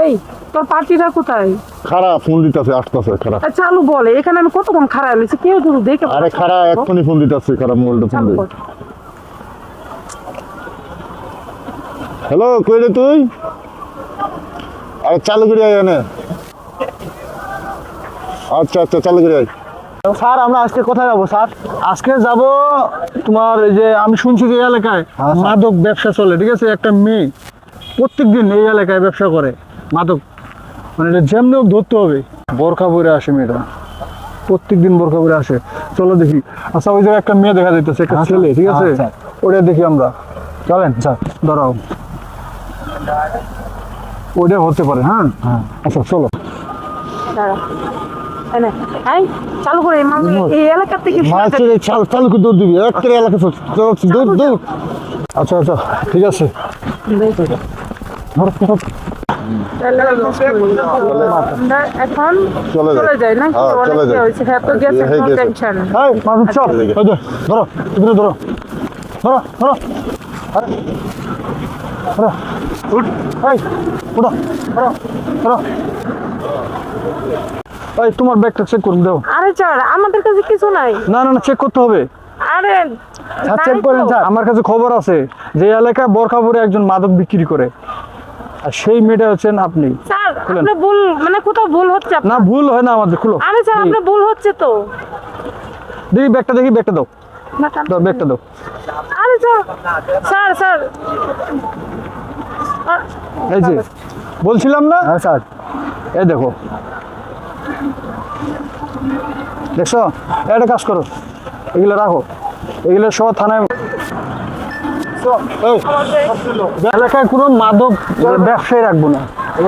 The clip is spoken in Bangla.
এই তোর পার্টিটা কোথায়? খারাপ ফোন দিতেছে, আসতেছে খারাপ। চালু বলে, এখানে আমি কতক্ষণ খারাপ হয়েছে, কেউ তো দেখে। আরে খারাপ, এক্ষুনি ফোন দিতেছে, খারাপ মোবাইলটা ফোন চালু দে। কর। হ্যালো, কই রে তুই? আরে চালু করে আয় এনে। আচ্ছা আচ্ছা, চালু করে আয়। স্যার আমরা আজকে কোথায় যাবো স্যার? আজকে যাব তোমার এই যে আমি শুনছি যে এই এলাকায় মাদক ব্যবসা চলে, ঠিক আছে? একটা মেয়ে প্রত্যেকদিন এই এলাকায় ব্যবসা করে মাদক, মানে এটা যেমনি হোক ধরতে হবে। বোরখা পরে আসে মেয়েটা, প্রত্যেকদিন বোরখা পরে আসে। চলো দেখি। আচ্ছা ওই জায়গায় একটা মেয়ে দেখা যাইতেছে, একটা ছেলে, ঠিক আছে? ওটা দেখি আমরা, চলেন স্যার। দাঁড়াও, ওইটা হতে পারে। হ্যাঁ হ্যাঁ, আচ্ছা চলো। দাঁড়া। এনে, এই, চালু করে এই এলাকা থেকে মাছ চালু করে দৌড় দিবি, একটা এলাকা দৌড় দৌড়। আচ্ছা আচ্ছা, ঠিক আছে। ধরো, ধরো। আমরা এখন চলে যাই। চলে যাই না? হ্যাঁ, অনেক চলে যাই। হয়েছে, হ্যাঁ তো গেছে, হয়ে কোনো গেছে। টেনশন নেই। এই মাদক চল, ওই যে, ধরো, এখানে ধরো, ধরো ধরো। আরে, ধরো, উঠ, এই, উঠো, ধরো, ধরো। এই তোমার ব্যাগটা চেক করুন, দাও। আরে স্যার, আমাদের কাছে কিছু নাই। না না না, চেক করতে হবে। আরে স্যার নাই চেক করেন তো। স্যার, আমার কাছে খবর আছে যে এলাকায় বোরখা পরে একজন মাদক বিক্রি করে, আর সেই মেয়েটা হচ্ছেন আপনি। স্যার, খুলেন। আপনি ভুল, মানে কোথাও ভুল হচ্ছে না আপনার। ভুল হয় না আমাদের, খুলো। আরে স্যার, আপনার ভুল হচ্ছে তো। দেখি ব্যাগটা, দেখি ব্যাগটা দাও, না, টান- দাও ব্যাগটা দাও। আরে স্যার, স্যার স্যার এই যে বলছিলাম না। হ্যাঁ স্যার, এই দেখো, দেখছো? একটা কাজ করো, এগুলো রাখো, এগুলো সব থানায়। এই, এলাকায় কোনো মাদক ব্যবসায়ী রাখবো না।